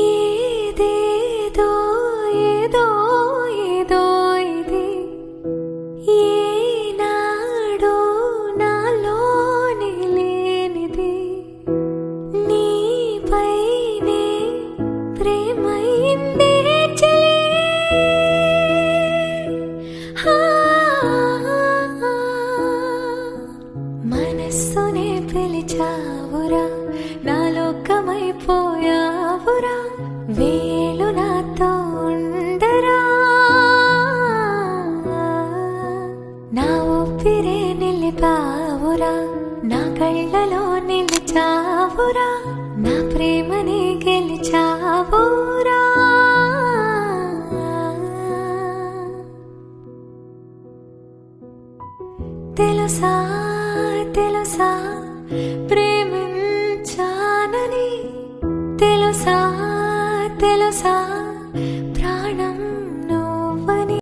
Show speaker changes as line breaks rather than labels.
ఏదేదో ఏదో ఏదో ఇది ఏనాడో నాలోని లేనిది నీపైనే ప్రేమైందే చెలి మనస్సునే పిలిచావురా నా లోకమైపోయావురా వేలు నాతో ఉండరా నా ఊపిరే నిలిపావురా నా కళ్ళలో నిలిచావురా నా ప్రేమని గెలిచావురా తెలుసా తెలుసా ప్రేమించానని తెలుసా తెలుసా ప్రాణం